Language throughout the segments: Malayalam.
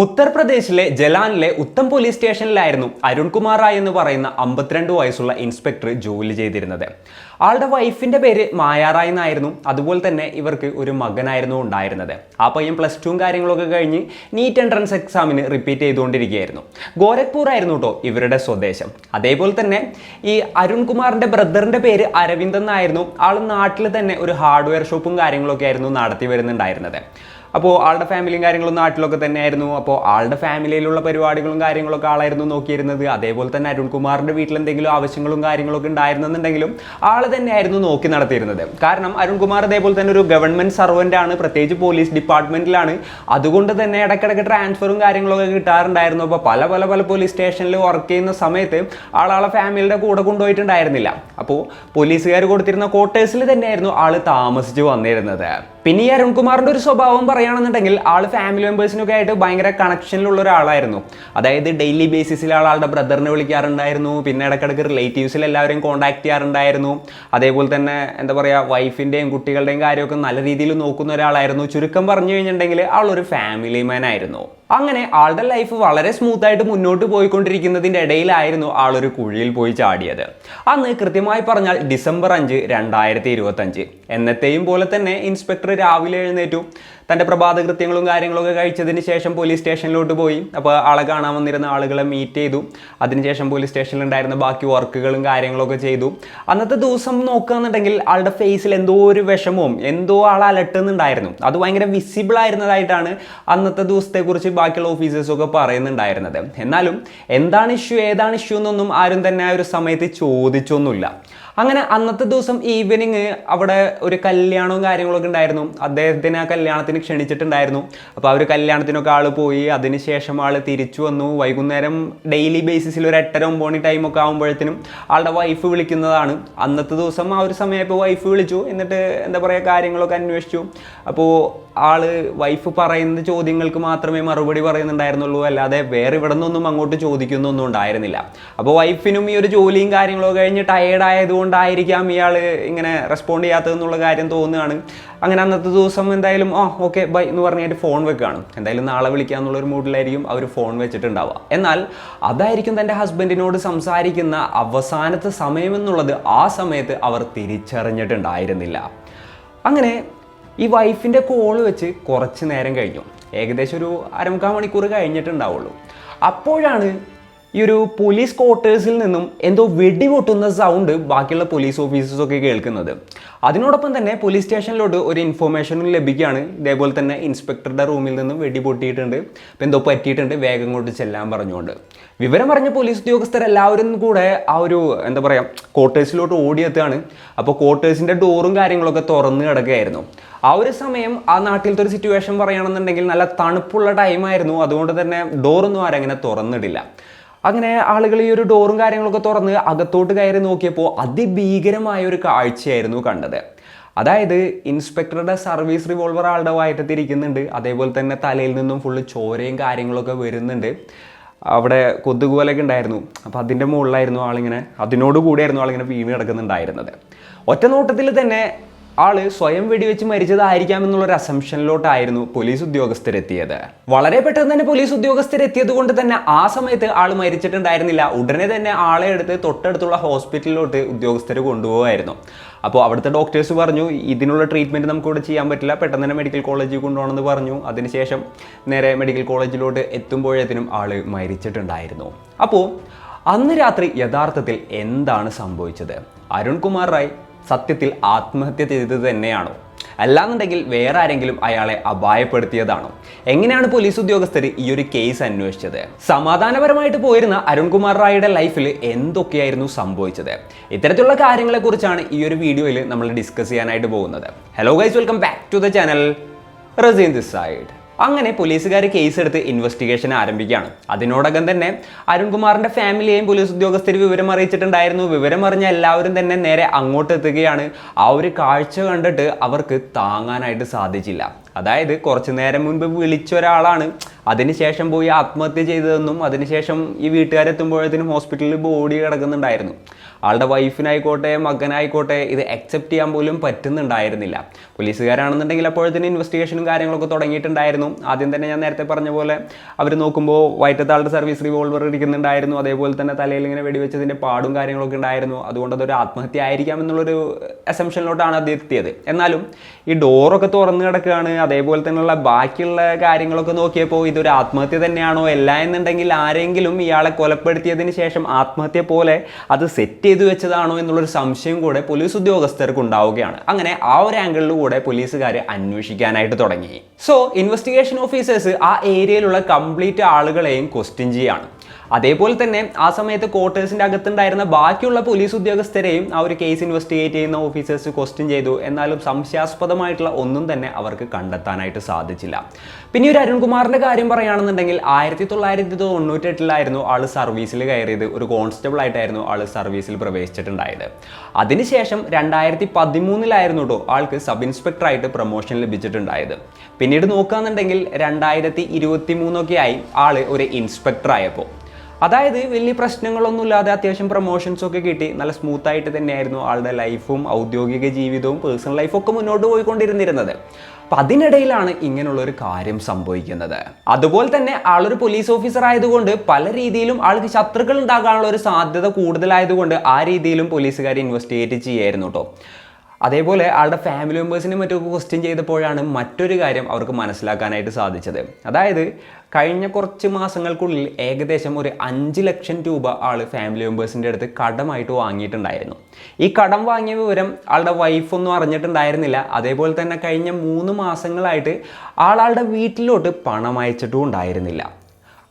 ഉത്തർപ്രദേശിലെ ജലാനിലെ ഉത്തം പോലീസ് സ്റ്റേഷനിലായിരുന്നു അരുൺകുമാർ റായ് എന്ന് പറയുന്ന 52 വയസ്സുള്ള ഇൻസ്പെക്ടർ ജോലി ചെയ്തിരുന്നത്. ആളുടെ വൈഫിന്റെ പേര് മായാറായ് എന്നായിരുന്നു. അതുപോലെ തന്നെ ഇവർക്ക് ഒരു മകനായിരുന്നു ഉണ്ടായിരുന്നത്. ആ പയ്യൻ +2 കാര്യങ്ങളൊക്കെ കഴിഞ്ഞ് നീറ്റ് എൻട്രൻസ് എക്സാമിന് റിപ്പീറ്റ് ചെയ്തുകൊണ്ടിരിക്കുകയായിരുന്നു. ഗോരഖ്പൂർ ആയിരുന്നു കേട്ടോ ഇവരുടെ സ്വദേശം. അതേപോലെ തന്നെ ഈ അരുൺകുമാറിന്റെ ബ്രദറിന്റെ പേര് അരവിന്ദ് എന്നായിരുന്നു. ആൾ നാട്ടിൽ തന്നെ ഒരു ഹാർഡ്വെയർ ഷോപ്പും കാര്യങ്ങളൊക്കെ ആയിരുന്നു നടത്തി വരുന്നുണ്ടായിരുന്നത്. അപ്പോൾ ആളുടെ ഫാമിലിയും കാര്യങ്ങളും നാട്ടിലൊക്കെ തന്നെയായിരുന്നു. അപ്പോൾ ആളുടെ ഫാമിലിയിലുള്ള പരിപാടികളും കാര്യങ്ങളൊക്കെ ആളായിരുന്നു നോക്കിയിരുന്നത്. അതേപോലെ തന്നെ അരുൺകുമാറിൻ്റെ വീട്ടിൽ എന്തെങ്കിലും ആവശ്യങ്ങളും കാര്യങ്ങളൊക്കെ ഉണ്ടായിരുന്നെന്നുണ്ടെങ്കിലും ആൾ തന്നെയായിരുന്നു നോക്കി നടത്തിയിരുന്നത്. കാരണം അരുൺകുമാർ അതേപോലെ തന്നെ ഒരു ഗവൺമെൻറ് സർവൻ്റ് ആണ്, പ്രത്യേകിച്ച് പോലീസ് ഡിപ്പാർട്ട്മെൻറ്റിലാണ്. അതുകൊണ്ട് തന്നെ ഇടയ്ക്കിടയ്ക്ക് ട്രാൻസ്ഫറും കാര്യങ്ങളൊക്കെ കിട്ടാറുണ്ടായിരുന്നു. അപ്പോൾ പല പോലീസ് സ്റ്റേഷനിൽ വർക്ക് ചെയ്യുന്ന സമയത്ത് ആളെ ഫാമിലിയുടെ കൂടെ കൊണ്ടുപോയിട്ടുണ്ടായിരുന്നില്ല. അപ്പോൾ പോലീസുകാർ കൊടുത്തിരുന്ന ക്വാർട്ടേഴ്സിൽ തന്നെയായിരുന്നു ആൾ താമസിച്ച് വന്നിരുന്നത്. പിന്നെ ഈ അരുൺകുമാറിൻ്റെ ഒരു സ്വഭാവം പറയുകയാണെന്നുണ്ടെങ്കിൽ ആൾ ഫാമിലി മെമ്പേഴ്സിനൊക്കെ ആയിട്ട് ഭയങ്കര കണക്ഷനിലുള്ള ഒരാളായിരുന്നു. അതായത് ഡെയിലി ബേസിസിൽ ആളുടെ ബ്രദറിനെ വിളിക്കാറുണ്ടായിരുന്നു. പിന്നെ ഇടയ്ക്കിടയ്ക്ക് റിലേറ്റീവ്സിൽ എല്ലാവരെയും കോൺടാക്ട് ചെയ്യാറുണ്ടായിരുന്നു. അതേപോലെ തന്നെ എന്താ പറയുക, വൈഫിൻ്റെയും കുട്ടികളുടെയും കാര്യമൊക്കെ നല്ല രീതിയിൽ നോക്കുന്ന ഒരാളായിരുന്നു. ചുരുക്കം പറഞ്ഞു കഴിഞ്ഞിട്ടുണ്ടെങ്കിൽ ആളൊരു ഫാമിലി മാൻ ആയിരുന്നു. അങ്ങനെ ആളുടെ ലൈഫ് വളരെ സ്മൂത്തായിട്ട് മുന്നോട്ട് പോയിക്കൊണ്ടിരിക്കുന്നതിൻ്റെ ഇടയിലായിരുന്നു ആളൊരു കുഴിയിൽ പോയി ചാടിയത്. അന്ന് കൃത്യമായി പറഞ്ഞാൽ ഡിസംബർ 5, 2025. എന്നത്തെയും പോലെ തന്നെ ഇൻസ്പെക്ടർ രാവിലെ എഴുന്നേറ്റു. തൻ്റെ പ്രഭാത കൃത്യങ്ങളും കാര്യങ്ങളൊക്കെ കഴിച്ചതിന് ശേഷം പോലീസ് സ്റ്റേഷനിലോട്ട് പോയി. അപ്പോൾ ആളെ കാണാൻ വന്നിരുന്ന ആളുകളെ മീറ്റ് ചെയ്തു. അതിനുശേഷം പോലീസ് സ്റ്റേഷനിലുണ്ടായിരുന്ന ബാക്കി വർക്കുകളും കാര്യങ്ങളൊക്കെ ചെയ്തു. അന്നത്തെ ദിവസം നോക്കുകയെന്നുണ്ടെങ്കിൽ ആളുടെ ഫേസിൽ എന്തോ ഒരു വിഷമവും എന്തോ ആൾ അലട്ടുന്നുണ്ടായിരുന്നു. അത് ഭയങ്കര വിസിബിൾ ആയിരുന്നതായിട്ടാണ് അന്നത്തെ ദിവസത്തെക്കുറിച്ച് ബാക്കിയുള്ള ഓഫീസേഴ്സൊക്കെ പറയുന്നുണ്ടായിരുന്നത്. എന്നാലും ഏതാണ് ഇഷ്യൂ എന്നൊന്നും ആരും തന്നെ ആ ഒരു സമയത്ത് ചോദിച്ചൊന്നുമില്ല. അങ്ങനെ അന്നത്തെ ദിവസം ഈവനിങ് അവിടെ ഒരു കല്യാണവും കാര്യങ്ങളൊക്കെ ഉണ്ടായിരുന്നു. അദ്ദേഹത്തിന് ആ കല്യാണത്തിന് ക്ഷണിച്ചിട്ടുണ്ടായിരുന്നു. അപ്പോൾ ആ ഒരു കല്യാണത്തിനൊക്കെ ആൾ പോയി. അതിനുശേഷം ആൾ തിരിച്ചു വന്നു. വൈകുന്നേരം ഡെയിലി ബേസിസിൽ ഒരു 8:30-9 ടൈമൊക്കെ ആകുമ്പോഴത്തേനും ആളുടെ വൈഫ് വിളിക്കുന്നതാണ്. അന്നത്തെ ദിവസം ആ ഒരു സമയപ്പോൾ വൈഫ് വിളിച്ചു. എന്നിട്ട് എന്താ പറയുക, കാര്യങ്ങളൊക്കെ അന്വേഷിച്ചു. അപ്പോൾ വൈഫ് പറയുന്ന ചോദ്യങ്ങൾക്ക് മാത്രമേ മറുപടി പറയുന്നുണ്ടായിരുന്നുള്ളൂ, അല്ലാതെ വേറെ ഇവിടെ നിന്നൊന്നും അങ്ങോട്ട് ചോദിക്കുന്നൊന്നും ഉണ്ടായിരുന്നില്ല. അപ്പോൾ വൈഫിനും ഈ ഒരു ജോലിയും കാര്യങ്ങളൊക്കെ കഴിഞ്ഞ് ടയേർഡായതുകൊണ്ടായിരിക്കാം ഇയാൾ ഇങ്ങനെ റെസ്പോണ്ട് ചെയ്യാത്തതെന്നുള്ള കാര്യം തോന്നുകയാണ്. അങ്ങനെ അന്നത്തെ ദിവസം എന്തായാലും ഓക്കെ ബൈ എന്ന് പറഞ്ഞിട്ട് ഫോൺ വെക്കുകയാണ്. എന്തായാലും നാളെ വിളിക്കാന്നുള്ളൊരു മൂഡിലായിരിക്കും അവർ ഫോൺ വെച്ചിട്ടുണ്ടാവുക. എന്നാൽ അതായിരിക്കും തൻ്റെ ഹസ്ബൻഡിനോട് സംസാരിക്കുന്ന അവസാനത്തെ സമയമെന്നുള്ളത് ആ സമയത്ത് അവർ തിരിച്ചറിഞ്ഞിട്ടുണ്ടായിരുന്നില്ല. അങ്ങനെ ഈ വൈഫിൻ്റെ കോള് വെച്ച് കുറച്ച് നേരം കഴിഞ്ഞു. ഏകദേശം ഒരു 1/4 മണിക്കൂർ കഴിഞ്ഞിട്ടുണ്ടാവുള്ളൂ. അപ്പോഴാണ് ഈ ഒരു പോലീസ് ക്വാർട്ടേഴ്സിൽ നിന്നും എന്തോ വെടിപൊട്ടുന്ന സൗണ്ട് ബാക്കിയുള്ള പോലീസ് ഓഫീസേഴ്സൊക്കെ കേൾക്കുന്നത്. അതിനോടൊപ്പം തന്നെ പോലീസ് സ്റ്റേഷനിലോട്ട് ഒരു ഇൻഫോർമേഷനും ലഭിക്കുകയാണ്. ഇതേപോലെ തന്നെ ഇൻസ്പെക്ടറുടെ റൂമിൽ നിന്നും വെടി പൊട്ടിയിട്ടുണ്ട്, ഇപ്പം എന്തോ പറ്റിയിട്ടുണ്ട്, വേഗം കൊണ്ട് ചെല്ലാൻ പറഞ്ഞുകൊണ്ട്. വിവരം പറഞ്ഞ പോലീസ് ഉദ്യോഗസ്ഥരെല്ലാവരും കൂടെ ആ ഒരു എന്താ പറയുക ക്വാർട്ടേഴ്സിലോട്ട് ഓടിയെത്തുകയാണ്. അപ്പോൾ ക്വാർട്ടേഴ്സിൻ്റെ ഡോറും കാര്യങ്ങളൊക്കെ തുറന്ന് കിടക്കുകയായിരുന്നു. ആ ഒരു സമയം ആ നാട്ടിലത്തെ ഒരു സിറ്റുവേഷൻ പറയുകയാണെന്നുണ്ടെങ്കിൽ നല്ല തണുപ്പുള്ള ടൈമായിരുന്നു. അതുകൊണ്ട് തന്നെ ഡോറൊന്നും ആരങ്ങനെ തുറന്നിടില്ല. അങ്ങനെ ആളുകൾ ഈ ഒരു ഡോറും കാര്യങ്ങളൊക്കെ തുറന്ന് അകത്തോട്ട് കയറി നോക്കിയപ്പോൾ അതിഭീകരമായ ഒരു കാഴ്ചയായിരുന്നു കണ്ടത്. അതായത് ഇൻസ്പെക്ടറുടെ സർവീസ് റിവോൾവർ ആളുടെ വയറ്റത്തിരിക്കുന്നുണ്ട്. അതേപോലെ തന്നെ തലയിൽ നിന്നും ഫുള്ള് ചോരയും കാര്യങ്ങളൊക്കെ വരുന്നുണ്ട്. അവിടെ കൊതുകുപോലെയൊക്കെ ഉണ്ടായിരുന്നു. അപ്പോൾ അതിൻ്റെ മുകളിലായിരുന്നു ആളിങ്ങനെ, അതിനോട് കൂടിയായിരുന്നു ആളിങ്ങനെ വീണ് കിടക്കുന്നുണ്ടായിരുന്നത്. ഒറ്റ നോട്ടത്തിൽ തന്നെ ആള് സ്വയം വെടിവെച്ച് മരിച്ചതായിരിക്കാം എന്നുള്ളൊരു അസംഷനിലോട്ടായിരുന്നു പോലീസ് ഉദ്യോഗസ്ഥരെത്തിയത്. വളരെ പെട്ടെന്ന് തന്നെ പോലീസ് ഉദ്യോഗസ്ഥരെത്തിയത് കൊണ്ട് തന്നെ ആ സമയത്ത് ആൾ മരിച്ചിട്ടുണ്ടായിരുന്നില്ല. ഉടനെ തന്നെ ആളെ എടുത്ത് തൊട്ടടുത്തുള്ള ഹോസ്പിറ്റലിലോട്ട് ഉദ്യോഗസ്ഥർ കൊണ്ടുപോകുമായിരുന്നു. അപ്പോൾ അവിടുത്തെ ഡോക്ടേഴ്സ് പറഞ്ഞു ഇതിനുള്ള ട്രീറ്റ്മെൻറ്റ് നമുക്കിവിടെ ചെയ്യാൻ പറ്റില്ല, പെട്ടെന്ന് തന്നെ മെഡിക്കൽ കോളേജിൽ കൊണ്ടുപോകണമെന്ന് പറഞ്ഞു. അതിനുശേഷം നേരെ മെഡിക്കൽ കോളേജിലോട്ട് എത്തുമ്പോഴത്തേനും ആൾ മരിച്ചിട്ടുണ്ടായിരുന്നു. അപ്പോൾ അന്ന് രാത്രി യഥാർത്ഥത്തിൽ എന്താണ് സംഭവിച്ചത്? അരുൺകുമാർ റായ് സത്യത്തിൽ ആത്മഹത്യ ചെയ്തത് തന്നെയാണോ? അല്ലാന്നുണ്ടെങ്കിൽ വേറെ ആരെങ്കിലും അയാളെ അപായപ്പെടുത്തിയതാണോ? എങ്ങനെയാണ് പോലീസ് ഉദ്യോഗസ്ഥർ ഈ ഒരു കേസ് അന്വേഷിച്ചത്? സമാധാനപരമായിട്ട് പോയിരുന്ന അരുൺകുമാർ റായിയുടെ ലൈഫിൽ എന്തൊക്കെയായിരുന്നു സംഭവിച്ചത്? ഇത്തരത്തിലുള്ള കാര്യങ്ങളെക്കുറിച്ചാണ് ഈ ഒരു വീഡിയോയിൽ നമ്മൾ ഡിസ്കസ് ചെയ്യാനായിട്ട് പോകുന്നത്. Hello guys, welcome back to the channel. Raseen this side. അങ്ങനെ പോലീസുകാർ കേസ് എടുത്ത് ഇൻവെസ്റ്റിഗേഷൻ ആരംഭിക്കുകയാണ്. അതിനോടകം തന്നെ അരുൺകുമാറിന്റെ ഫാമിലിയെയും പോലീസ് ഉദ്യോഗസ്ഥർ വിവരം അറിയിച്ചിട്ടുണ്ടായിരുന്നു. വിവരം അറിഞ്ഞ എല്ലാവരും തന്നെ നേരെ അങ്ങോട്ട് എത്തുകയാണ്. ആ ഒരു കാഴ്ച കണ്ടിട്ട് അവർക്ക് താങ്ങാനായിട്ട് സാധിച്ചില്ല. അതായത് കുറച്ചു നേരം മുൻപ് വിളിച്ച ഒരാളാണ് അതിനുശേഷം പോയി ആത്മഹത്യ ചെയ്തതെന്നും അതിനുശേഷം ഈ വീട്ടുകാരെത്തുമ്പോഴത്തേനും ഹോസ്പിറ്റലിൽ ബോഡി കിടക്കുന്നുണ്ടായിരുന്നു. ആളുടെ വൈഫിനായിക്കോട്ടെ മകനായിക്കോട്ടെ ഇത് അക്സെപ്റ്റ് ചെയ്യാൻ പോലും പറ്റുന്നുണ്ടായിരുന്നില്ല. പോലീസുകാരാണെന്നുണ്ടെങ്കിൽ അപ്പോഴത്തേനും ഇൻവെസ്റ്റിഗേഷനും കാര്യങ്ങളൊക്കെ തുടങ്ങിയിട്ടുണ്ടായിരുന്നു. ആദ്യം തന്നെ ഞാൻ നേരത്തെ പറഞ്ഞ പോലെ അവർ നോക്കുമ്പോൾ വയറ്റത്ത് ആളുടെ സർവീസ് റിവോൾവർ ഇരിക്കുന്നുണ്ടായിരുന്നു. അതേപോലെ തന്നെ തലയിൽ ഇങ്ങനെ വെടിവെച്ചതിൻ്റെ പാടും കാര്യങ്ങളൊക്കെ ഉണ്ടായിരുന്നു. അതുകൊണ്ട് അതൊരു ആത്മഹത്യ ആയിരിക്കാം എന്നുള്ളൊരു അസംഷനിലോട്ടാണ് അത് എത്തിയത്. എന്നാലും ഈ ഡോറൊക്കെ തുറന്നു കിടക്കുകയാണ്. അതേപോലെ തന്നെയുള്ള ബാക്കിയുള്ള കാര്യങ്ങളൊക്കെ നോക്കിയപ്പോൾ ഇതൊരു ആത്മഹത്യ തന്നെയാണോ, അല്ല എന്നുണ്ടെങ്കിൽ ആരെങ്കിലും ഇയാളെ കൊലപ്പെടുത്തിയതിന് ശേഷം ആത്മഹത്യ പോലെ അത് സെറ്റ് ചെയ്തു വെച്ചതാണോ എന്നുള്ളൊരു സംശയം കൂടെ പോലീസ് ഉദ്യോഗസ്ഥർക്ക് ഉണ്ടാവുകയാണ്. അങ്ങനെ ആ ഒരു ആംഗിളിൽ കൂടെ പോലീസുകാർ അന്വേഷിക്കാനായിട്ട് തുടങ്ങി. സോ ഇൻവെസ്റ്റിഗേഷൻ ഓഫീസേഴ്സ് ആ ഏരിയയിലുള്ള കംപ്ലീറ്റ് ആളുകളെയും ക്വസ്റ്റ്യൻ ചെയ്യാണ്. അതേപോലെ തന്നെ ആ സമയത്ത് ക്വാർട്ടേഴ്സിൻ്റെ അകത്തുണ്ടായിരുന്ന ബാക്കിയുള്ള പോലീസ് ഉദ്യോഗസ്ഥരെയും ആ ഒരു കേസ് ഇൻവെസ്റ്റിഗേറ്റ് ചെയ്യുന്ന ഓഫീസേഴ്സ് ക്വസ്റ്റ്യൻ ചെയ്തു. എന്നാലും സംശയാസ്പദമായിട്ടുള്ള ഒന്നും തന്നെ അവർക്ക് കണ്ടെത്താനായിട്ട് സാധിച്ചില്ല. പിന്നെ ഒരു അരുൺകുമാറിൻ്റെ കാര്യം പറയുകയാണെന്നുണ്ടെങ്കിൽ 1998 ആൾ സർവീസിൽ കയറിയത്. ഒരു കോൺസ്റ്റബിൾ ആയിട്ടായിരുന്നു ആൾ സർവീസിൽ പ്രവേശിച്ചിട്ടുണ്ടായത്. അതിനുശേഷം 2013 കേട്ടോ ആൾക്ക് സബ് ഇൻസ്പെക്ടറായിട്ട് പ്രൊമോഷൻ ലഭിച്ചിട്ടുണ്ടായത്. പിന്നീട് നോക്കുകയാണെന്നുണ്ടെങ്കിൽ 2023 ആയി ആൾ ഒരു ഇൻസ്പെക്ടർ ആയപ്പോൾ, അതായത് വലിയ പ്രശ്നങ്ങളൊന്നുമില്ലാതെ അത്യാവശ്യം പ്രൊമോഷൻസൊക്കെ കിട്ടി. നല്ല സ്മൂത്തായിട്ട് തന്നെയായിരുന്നു ആളുടെ ലൈഫും ഔദ്യോഗിക ജീവിതവും പേഴ്സണൽ ലൈഫൊക്കെ മുന്നോട്ട് പോയിക്കൊണ്ടിരുന്നിരുന്നത്. അപ്പം അതിനിടയിലാണ് ഇങ്ങനെയുള്ളൊരു കാര്യം സംഭവിക്കുന്നത്. അതുപോലെ തന്നെ ആളൊരു പോലീസ് ഓഫീസർ ആയതുകൊണ്ട് പല രീതിയിലും ആൾക്ക് ശത്രുക്കൾ ഉണ്ടാകാനുള്ള ഒരു സാധ്യത കൂടുതലായതുകൊണ്ട് ആ രീതിയിലും പോലീസുകാർ ഇൻവെസ്റ്റിഗേറ്റ് ചെയ്യായിരുന്നു കേട്ടോ. അതേപോലെ ആളുടെ ഫാമിലി മെമ്പേഴ്സിനെ മറ്റൊക്കെ ക്വസ്റ്റ്യൻ ചെയ്തപ്പോഴാണ് മറ്റൊരു കാര്യം അവർക്ക് മനസ്സിലാക്കാനായിട്ട് സാധിച്ചത്. അതായത് കഴിഞ്ഞ കുറച്ച് മാസങ്ങൾക്കുള്ളിൽ ഏകദേശം ഒരു 5 ലക്ഷം രൂപ ആൾ ഫാമിലി മെമ്പേഴ്സിൻ്റെ അടുത്ത് കടമായിട്ട് വാങ്ങിയിട്ടുണ്ടായിരുന്നു. ഈ കടം വാങ്ങിയ വിവരം ആളുടെ വൈഫൊന്നും അറിഞ്ഞിട്ടുണ്ടായിരുന്നില്ല. അതേപോലെ തന്നെ കഴിഞ്ഞ 3 മാസങ്ങളായിട്ട് ആളുടെ വീട്ടിലോട്ട് പണം അയച്ചിട്ടും ഉണ്ടായിരുന്നില്ല.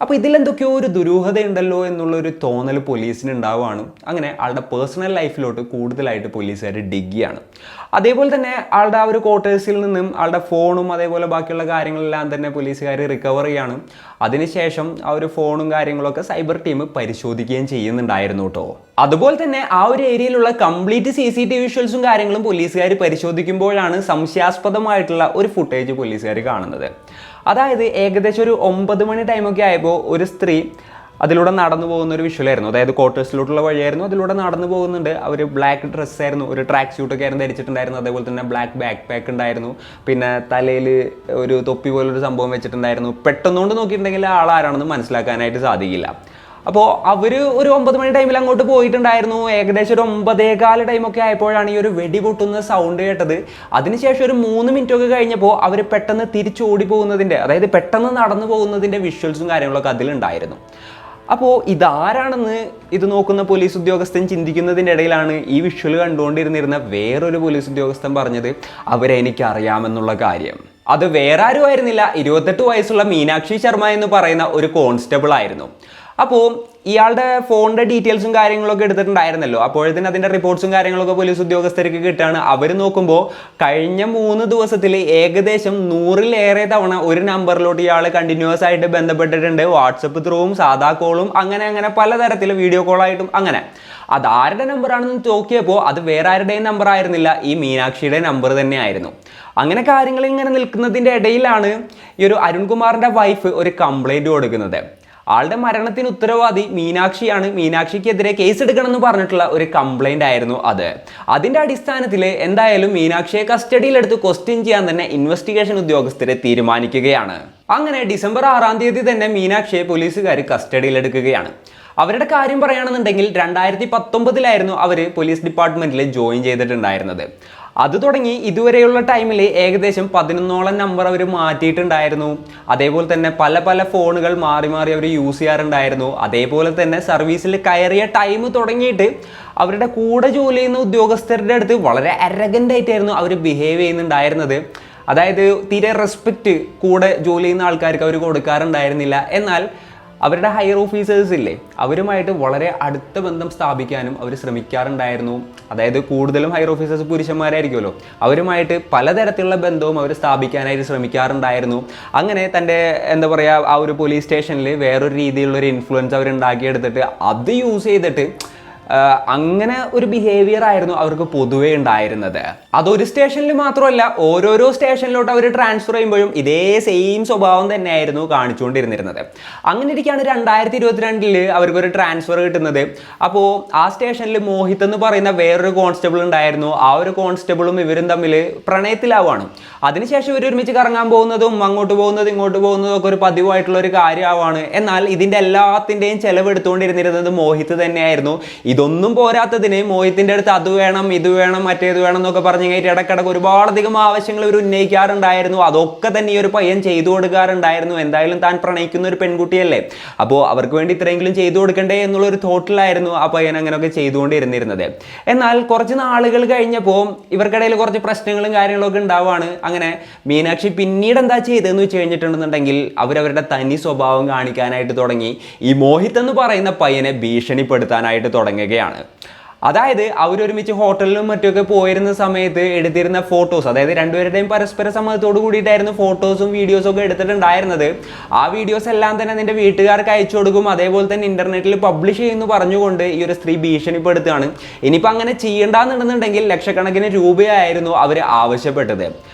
അപ്പോൾ ഇതിലെന്തൊക്കെയോ ഒരു ദുരൂഹതയുണ്ടല്ലോ എന്നുള്ളൊരു തോന്നൽ പോലീസിന് ഉണ്ടാവുകയാണ്. അങ്ങനെ ആളുടെ പേഴ്സണൽ ലൈഫിലോട്ട് കൂടുതലായിട്ട് പോലീസുകാർ ഡിഗ് ചെയ്യാണ്. അതേപോലെ തന്നെ ആളുടെ ആ ഒരു ക്വാർട്ടേഴ്സിൽ നിന്നും ആളുടെ ഫോണും അതേപോലെ ബാക്കിയുള്ള കാര്യങ്ങളെല്ലാം തന്നെ പോലീസുകാർ റിക്കവർ ചെയ്യാണ്. അതിനുശേഷം ആ ഒരു ഫോണും കാര്യങ്ങളൊക്കെ സൈബർ ടീം പരിശോധിക്കുകയും ചെയ്യുന്നുണ്ടായിരുന്നു കേട്ടോ. അതുപോലെ തന്നെ ആ ഒരു ഏരിയയിലുള്ള കംപ്ലീറ്റ് CCTV വിഷ്വൽസും കാര്യങ്ങളും പോലീസുകാർ പരിശോധിക്കുമ്പോഴാണ് സംശയാസ്പദമായിട്ടുള്ള ഒരു ഫുട്ടേജ് പോലീസുകാർ കാണുന്നത്. അതായത് ഏകദേശം ഒരു 9 മണി ടൈമൊക്കെ ആയപ്പോൾ ഒരു സ്ത്രീ അതിലൂടെ നടന്നു പോകുന്ന ഒരു വിഷ്വലായിരുന്നു. അതായത് ക്വാർട്ടേഴ്സിലോട്ടുള്ള വഴിയായിരുന്നു, അതിലൂടെ നടന്നു പോകുന്നുണ്ട്. അവർ ബ്ലാക്ക് ഡ്രസ്സായിരുന്നു, ഒരു ട്രാക്ക് സ്യൂട്ടൊക്കെ ആയിരുന്നു ധരിച്ചിട്ടുണ്ടായിരുന്നു. അതേപോലെ തന്നെ ബ്ലാക്ക് ബാക്ക് പാക്ക് ഉണ്ടായിരുന്നു. പിന്നെ തലയിൽ ഒരു തൊപ്പി പോലൊരു സംഭവം വെച്ചിട്ടുണ്ടായിരുന്നു. പെട്ടെന്നുകൊണ്ട് നോക്കിയിട്ടുണ്ടെങ്കിൽ ആളാരാണെന്ന് മനസ്സിലാക്കാനായിട്ട് സാധിക്കില്ല. അപ്പോൾ അവർ ഒരു 9 മണി ടൈമിൽ അങ്ങോട്ട് പോയിട്ടുണ്ടായിരുന്നു. ഏകദേശം ഒരു 9:15 ടൈമൊക്കെ ആയപ്പോഴാണ് ഈ ഒരു വെടി പൊട്ടുന്ന സൗണ്ട് കേട്ടത്. അതിനുശേഷം ഒരു 3 മിനിറ്റൊക്കെ കഴിഞ്ഞപ്പോൾ അവർ പെട്ടെന്ന് തിരിച്ചോടി പോകുന്നതിൻ്റെ, അതായത് പെട്ടെന്ന് നടന്നു പോകുന്നതിൻ്റെ വിഷ്വൽസും കാര്യങ്ങളൊക്കെ അതിലുണ്ടായിരുന്നു. അപ്പോൾ ഇതാരാണെന്ന് ഇത് നോക്കുന്ന പോലീസ് ഉദ്യോഗസ്ഥൻ ചിന്തിക്കുന്നതിൻ്റെ ഇടയിലാണ് ഈ വിഷ്വൽ കണ്ടുകൊണ്ടിരുന്നിരുന്ന വേറൊരു പോലീസ് ഉദ്യോഗസ്ഥൻ പറഞ്ഞത് അവരെനിക്കറിയാമെന്നുള്ള കാര്യം. അത് വേറെ ആരും ആയിരുന്നില്ല, 28 വയസ്സുള്ള മീനാക്ഷി ശർമ്മ എന്ന് പറയുന്ന ഒരു കോൺസ്റ്റബിൾ ആയിരുന്നു. അപ്പോൾ ഇയാളുടെ ഫോണിൻ്റെ ഡീറ്റെയിൽസും കാര്യങ്ങളൊക്കെ എടുത്തിട്ടുണ്ടായിരുന്നല്ലോ. അപ്പോഴത്തേനും അതിൻ്റെ റിപ്പോർട്ട്സും കാര്യങ്ങളൊക്കെ പോലീസ് ഉദ്യോഗസ്ഥർക്ക് കിട്ടുകയാണ്. അവർ നോക്കുമ്പോൾ കഴിഞ്ഞ 3 ദിവസത്തിൽ ഏകദേശം 100-ലേറെ തവണ ഒരു നമ്പറിലോട്ട് ഇയാൾ കണ്ടിന്യൂസ് ആയിട്ട് ബന്ധപ്പെട്ടിട്ടുണ്ട്. വാട്സപ്പ് ത്രൂവും സാധാ കോളും അങ്ങനെ പലതരത്തിൽ വീഡിയോ കോളായിട്ടും അങ്ങനെ. അതാരുടെ നമ്പറാണെന്ന് നോക്കിയപ്പോൾ അത് വേറെ ആരുടെയും നമ്പർ ആയിരുന്നില്ല, ഈ മീനാക്ഷിയുടെ നമ്പർ തന്നെയായിരുന്നു. അങ്ങനെ കാര്യങ്ങൾ ഇങ്ങനെ നിൽക്കുന്നതിൻ്റെ ഇടയിലാണ് ഈ ഒരു അരുൺകുമാറിൻ്റെ വൈഫ് ഒരു കംപ്ലൈൻറ്റ് കൊടുക്കുന്നത്. ആളുടെ മരണത്തിന് ഉത്തരവാദി മീനാക്ഷിയാണ്, മീനാക്ഷിക്കെതിരെ കേസ് എടുക്കണമെന്ന് പറഞ്ഞിട്ടുള്ള ഒരു കംപ്ലൈൻ്റ് ആയിരുന്നു അത്. അതിൻ്റെ അടിസ്ഥാനത്തിൽ എന്തായാലും മീനാക്ഷിയെ കസ്റ്റഡിയിലെടുത്ത് ക്വസ്റ്റ്യൻ ചെയ്യാൻ തന്നെ ഇൻവെസ്റ്റിഗേഷൻ ഉദ്യോഗസ്ഥരെ തീരുമാനിക്കുകയാണ്. അങ്ങനെ ഡിസംബർ 6-ാം തീയതി തന്നെ മീനാക്ഷിയെ പോലീസുകാർ കസ്റ്റഡിയിലെടുക്കുകയാണ്. അവരുടെ കാര്യം പറയുകയാണെന്നുണ്ടെങ്കിൽ 2019 അവർ പോലീസ് ഡിപ്പാർട്ട്മെൻറ്റിൽ ജോയിൻ ചെയ്തിട്ടുണ്ടായിരുന്നത്. അത് തുടങ്ങി ഇതുവരെയുള്ള ടൈമിൽ ഏകദേശം 11ഓളം നമ്പർ അവർ മാറ്റിയിട്ടുണ്ടായിരുന്നു. അതേപോലെ തന്നെ പല ഫോണുകൾ മാറി അവർ യൂസ് ചെയ്യാറുണ്ടായിരുന്നു. അതേപോലെ തന്നെ സർവീസിൽ കയറിയ ടൈം തുടങ്ങിയിട്ട് അവരുടെ കൂടെ ജോലി ചെയ്യുന്ന ഉദ്യോഗസ്ഥരുടെ അടുത്ത് വളരെ അരഗൻ്റായിട്ടായിരുന്നു അവർ ബിഹേവ് ചെയ്യുന്നുണ്ടായിരുന്നത്. അതായത് തീരെ റെസ്പെക്റ്റ് കൂടെ ജോലി ചെയ്യുന്ന ആൾക്കാർക്ക് അവർ കൊടുക്കാറുണ്ടായിരുന്നില്ല. എന്നാൽ അവരുടെ ഹയർ ഓഫീസേഴ്സ് ഇല്ലേ, അവരുമായിട്ട് വളരെ അടുത്ത ബന്ധം സ്ഥാപിക്കാനും അവർ ശ്രമിക്കാറുണ്ടായിരുന്നു. അതായത് കൂടുതലും ഹയർ ഓഫീസേഴ്സ് പുരുഷന്മാരായിരിക്കുമല്ലോ, അവരുമായിട്ട് പലതരത്തിലുള്ള ബന്ധവും അവർ സ്ഥാപിക്കാനായിട്ട് ശ്രമിക്കാറുണ്ടായിരുന്നു. അങ്ങനെ തൻ്റെ എന്താ പറയുക ആ ഒരു പോലീസ് സ്റ്റേഷനിൽ വേറൊരു രീതിയിലുള്ളൊരു ഇൻഫ്ലുവൻസ് അവരുണ്ടാക്കിയെടുത്തിട്ട് അത് യൂസ് ചെയ്തിട്ട് അങ്ങനെ ഒരു ബിഹേവിയർ ആയിരുന്നു അവർക്ക് പൊതുവേ ഉണ്ടായിരുന്നത്. അതൊരു സ്റ്റേഷനിൽ മാത്രമല്ല, ഓരോരോ സ്റ്റേഷനിലോട്ട് അവർ ട്രാൻസ്ഫർ ചെയ്യുമ്പോഴും ഇതേ സെയിം സ്വഭാവം തന്നെയായിരുന്നു കാണിച്ചുകൊണ്ടിരുന്നിരുന്നത്. അങ്ങനെ ഇരിക്കുകയാണ് 2022 അവർക്കൊരു ട്രാൻസ്ഫർ കിട്ടുന്നത്. അപ്പോൾ ആ സ്റ്റേഷനിൽ മോഹിത് എന്ന് പറയുന്ന വേറൊരു കോൺസ്റ്റബിൾ ഉണ്ടായിരുന്നു. ആ ഒരു കോൺസ്റ്റബിളും ഇവരും തമ്മിൽ പ്രണയത്തിലാവാണ്. അതിനുശേഷം ഇവർ ഒരുമിച്ച് കറങ്ങാൻ പോകുന്നതും അങ്ങോട്ട് പോകുന്നതും ഇങ്ങോട്ട് പോകുന്നതും ഒക്കെ ഒരു പതിവായിട്ടുള്ള ഒരു കാര്യമാവാണ്. എന്നാൽ ഇതിൻ്റെ എല്ലാത്തിൻ്റെയും ചെലവെടുത്തുകൊണ്ടിരുന്നിരുന്നത് മോഹിത് തന്നെയായിരുന്നു. ഇതൊന്നും പോരാത്തതിന് മോഹിത്തിന്റെ അടുത്ത് അത് വേണം, ഇത് വേണം, മറ്റേത് വേണം എന്നൊക്കെ പറഞ്ഞു കഴിഞ്ഞിട്ട് ഇടക്കിടക്ക് ഒരുപാടധികം ആവശ്യങ്ങൾ ഇവർ ഉന്നയിക്കാറുണ്ടായിരുന്നു. അതൊക്കെ തന്നെ ഈ ഒരു പയ്യൻ ചെയ്തു കൊടുക്കാറുണ്ടായിരുന്നു. എന്തായാലും താൻ പ്രണയിക്കുന്ന ഒരു പെൺകുട്ടിയല്ലേ, അപ്പോൾ അവർക്ക് വേണ്ടി ഇത്രയെങ്കിലും ചെയ്തു കൊടുക്കണ്ടേ എന്നുള്ളൊരു തോട്ടിലായിരുന്നു ആ പയ്യൻ അങ്ങനെയൊക്കെ ചെയ്തുകൊണ്ടിരുന്നിരുന്നത്. എന്നാൽ കുറച്ച് നാളുകൾ കഴിഞ്ഞപ്പോൾ ഇവർക്കിടയിൽ കുറച്ച് പ്രശ്നങ്ങളും കാര്യങ്ങളൊക്കെ ഉണ്ടാവുകയാണ്. അങ്ങനെ മീനാക്ഷി പിന്നീട് എന്താ ചെയ്തതെന്ന് വെച്ച് കഴിഞ്ഞിട്ടുണ്ടെന്നുണ്ടെങ്കിൽ അവരവരുടെ തനി സ്വഭാവം കാണിക്കാനായിട്ട് തുടങ്ങി. ഈ മോഹിത് എന്ന് പറയുന്ന പയ്യനെ ഭീഷണിപ്പെടുത്താനായിട്ട് തുടങ്ങുകയാണ്. അതായത് അവരൊരുമിച്ച് ഹോട്ടലിലും മറ്റുമൊക്കെ പോയിരുന്ന സമയത്ത് എടുത്തിരുന്ന ഫോട്ടോസ്, അതായത് രണ്ടുപേരുടെയും പരസ്പര സമ്മതത്തോട് കൂടിയിട്ടായിരുന്നു ഫോട്ടോസും വീഡിയോസും ഒക്കെ എടുത്തിട്ടുണ്ടായിരുന്നത്. ആ വീഡിയോസ് എല്ലാം തന്നെ നിന്റെ വീട്ടുകാർക്ക് അയച്ചു കൊടുക്കും, അതേപോലെ തന്നെ ഇന്റർനെറ്റിൽ പബ്ലിഷ് ചെയ്യുമെന്ന് പറഞ്ഞുകൊണ്ട് ഈ ഒരു സ്ത്രീ ഭീഷണിപ്പെടുത്തുകയാണ്. ഇനിയിപ്പോൾ അങ്ങനെ ചെയ്യേണ്ടെന്നുണ്ടെന്നുണ്ടെങ്കിൽ ലക്ഷക്കണക്കിന് രൂപയായിരുന്നു അവർ ആവശ്യപ്പെട്ടത്.